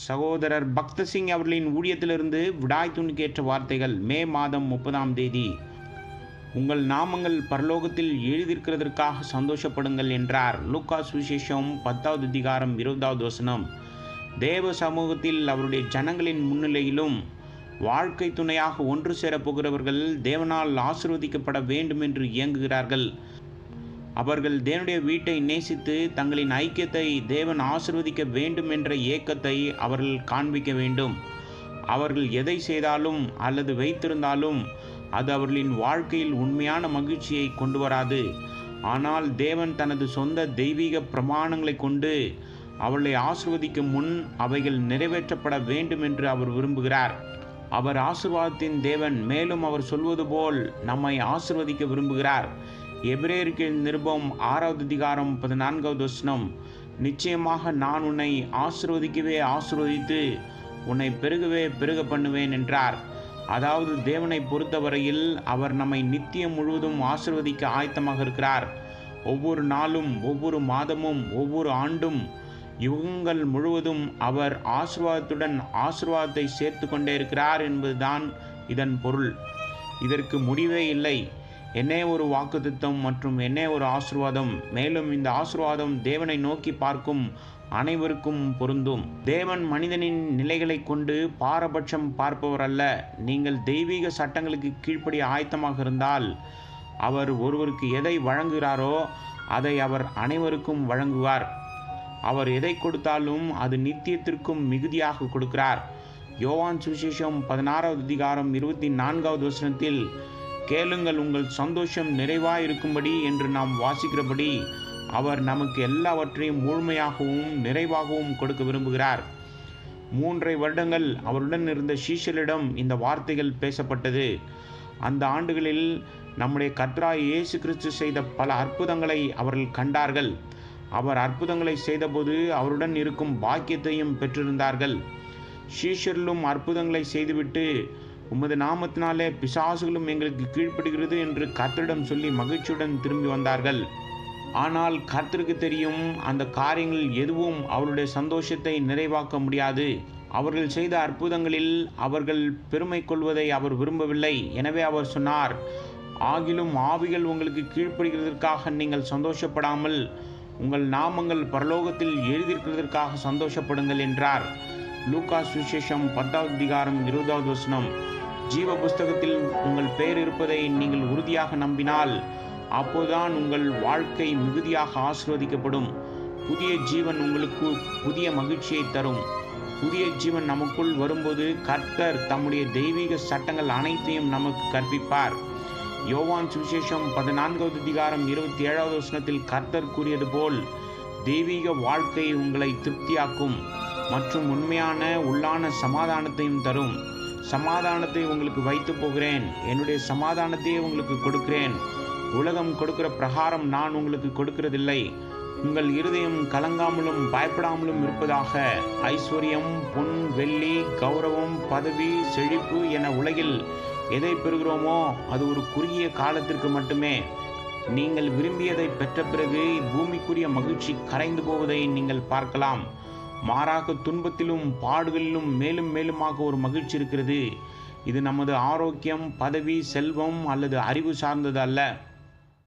சகோதரர் பக்த சிங் அவர்களின் ஊழியத்திலிருந்து விடாய் துணிக்கேற்ற வார்த்தைகள். மே மாதம் 30ஆம் தேதி. உங்கள் நாமங்கள் பரலோகத்தில் எழுதியிருக்கிறதற்காக சந்தோஷப்படுங்கள் என்றார். லூக்கா சுவிசேஷம் 10வது அதிகாரம் 20வது வசனம். தேவ சமூகத்தில் அவருடைய ஜனங்களின் முன்னிலையிலும் வாழ்க்கை துணையாக ஒன்று சேரப்போகிறவர்கள் தேவனால் ஆசீர்வதிக்கப்பட வேண்டும் என்று இயங்குகிறார்கள். அவர்கள் தேவனுடைய வீட்டை நேசித்து தங்களின் ஐக்கியத்தை தேவன் ஆசீர்வதிக்க வேண்டும் என்ற ஏக்கத்தை அவர்கள் காண்பிக்க வேண்டும். அவர்கள் எதை செய்தாலும் அல்லது வைத்திருந்தாலும் அது அவர்களின் வாழ்க்கையில் உண்மையான மகிழ்ச்சியை கொண்டு வராது. ஆனால் தேவன் தனது சொந்த தெய்வீக பிரமாணங்களை கொண்டு அவர்களை ஆசீர்வதிக்கும் முன் அவைகள் நிறைவேற்றப்பட வேண்டும் என்று அவர் விரும்புகிறார். அவர் ஆசீர்வாதத்தின் தேவன். மேலும் அவர் சொல்வது போல் நம்மை ஆசீர்வதிக்க விரும்புகிறார். எபிரேயருக்கு நிருபம் 6வது அதிகாரம் 14வது வசனம். நிச்சயமாக நான் உன்னை ஆசீர்வதிக்கவே ஆசீர்வதித்து உன்னை பெருகவே பெருக பண்ணுவேன் என்றார். அதாவது தேவனை பொறுத்தவரையில் அவர் நம்மை நித்தியம் முழுவதும் ஆசீர்வதிக்க ஆயத்தமாக இருக்கிறார். ஒவ்வொரு நாளும், ஒவ்வொரு மாதமும், ஒவ்வொரு ஆண்டும், யுகங்கள் முழுவதும் அவர் ஆசீர்வாதத்துடன் ஆசீர்வாதத்தை சேர்த்து கொண்டே இருக்கிறார் என்பதுதான் இதன் பொருள். இதற்கு முடிவே இல்லை. என்னே ஒரு வாக்குத்தத்தம் மற்றும் என்னே ஒரு ஆசீர்வாதம். மேலும் இந்த ஆசீர்வாதம் தேவனை நோக்கி பார்க்கும் அனைவருக்கும் பொருந்தும். தேவன் மனிதனின் நிலைகளை கொண்டு பாரபட்சம் பார்ப்பவர் அல்ல. நீங்கள் தெய்வீக சட்டங்களுக்கு கீழ்ப்படிய ஆயத்தமாக இருந்தால் அவர் ஒருவருக்கு எதை வழங்குகிறாரோ அதை அவர் அனைவருக்கும் வழங்குவார். அவர் எதை கொடுத்தாலும் அது நித்தியத்திற்கும் மிகுதியாக கொடுக்கிறார். யோவான் சுவிசேஷம் 16வது அதிகாரம் 24வது வசனத்தில், கேளுங்கள் உங்கள் சந்தோஷம் நிறைவாயிருக்கும்படி என்று நாம் வாசிக்கிறபடி அவர் நமக்கு எல்லாவற்றையும் முழுமையாகவும் நிறைவாகவும் கொடுக்க விரும்புகிறார். 3 வருடங்கள் அவருடன் இருந்த சீஷரிடம் இந்த வார்த்தைகள் பேசப்பட்டது. அந்த ஆண்டுகளில் நம்முடைய கர்த்தராகிய இயேசு கிறிஸ்து செய்த பல அற்புதங்களை அவர்கள் கண்டார்கள். அவர் அற்புதங்களை செய்தபோது அவருடன் இருக்கும் பாக்கியத்தையும் பெற்றிருந்தார்கள். சீஷரிலும் அற்புதங்களை செய்துவிட்டு, உமது நாமத்தினாலே பிசாசுகளும் எங்களுக்கு கீழ்ப்படுகிறது என்று கர்த்தரிடம் சொல்லி மகிழ்ச்சியுடன் திரும்பி வந்தார்கள். ஆனால் கர்த்தருக்கு தெரியும், அந்த காரியங்கள் எதுவும் அவருடைய சந்தோஷத்தை நிறைவாக்க முடியாது. அவர்கள் செய்த அற்புதங்களில் அவர்கள் பெருமை கொள்வதை அவர் விரும்பவில்லை. எனவே அவர் சொன்னார், ஆகிலும் ஆவிகள் உங்களுக்கு கீழ்ப்படுகிறதற்காக நீங்கள் சந்தோஷப்படாமல் உங்கள் நாமங்கள் பரலோகத்தில் எழுதியிருக்கிறதற்காக சந்தோஷப்படுங்கள் என்றார். லூக்கா சுவிசேஷம் 10வது அதிகாரம் 20வது வசனம். ஜீவ புஸ்தகத்தில் உங்கள் பெயர் இருப்பதை நீங்கள் உறுதியாக நம்பினால் அப்போதுதான் உங்கள் வாழ்க்கை மிகுதியாக ஆசீர்வதிக்கப்படும். புதிய ஜீவன் உங்களுக்கு புதிய மகிழ்ச்சியை தரும். புதிய ஜீவன் நமக்குள் வரும்போது கர்த்தர் தம்முடைய தெய்வீக சட்டங்கள் அனைத்தையும் நமக்கு கற்பிப்பார். யோவான் சுவிசேஷம் 14வது அதிகாரம் 27வது வசனத்தில் கர்த்தர் கூறியது போல் தெய்வீக வாழ்க்கை உங்களை திருப்தியாக்கும் மற்றும் உண்மையான உள்ளான சமாதானத்தையும் தரும். சமாதானத்தை உங்களுக்கு வைத்து போகிறேன், என்னுடைய சமாதானத்தையே உங்களுக்கு கொடுக்கிறேன். உலகம் கொடுக்கிற பிரகாரம் நான் உங்களுக்கு கொடுக்கிறதில்லை. உங்கள் இருதயம் கலங்காமலும் பயப்படாமலும் இருப்பதாக. ஐஸ்வர்யம், பொன், வெள்ளி, கௌரவம், பதவி, செழிப்பு என உலகில் எதை பெறுகிறோமோ அது ஒரு குறுகிய காலத்திற்கு மட்டுமே. நீங்கள் விரும்பியதை பெற்ற பிறகு பூமிக்குரிய மகிழ்ச்சி கரைந்து போவதை நீங்கள் பார்க்கலாம். மாறாக துன்பத்திலும் பாடுகளிலும் மேலும் மேலுமாக ஒரு மகிழ்ச்சி இருக்கிறது. இது நமது ஆரோக்கியம், பதவி, செல்வம் அல்லது அறிவு சார்ந்தது அல்ல.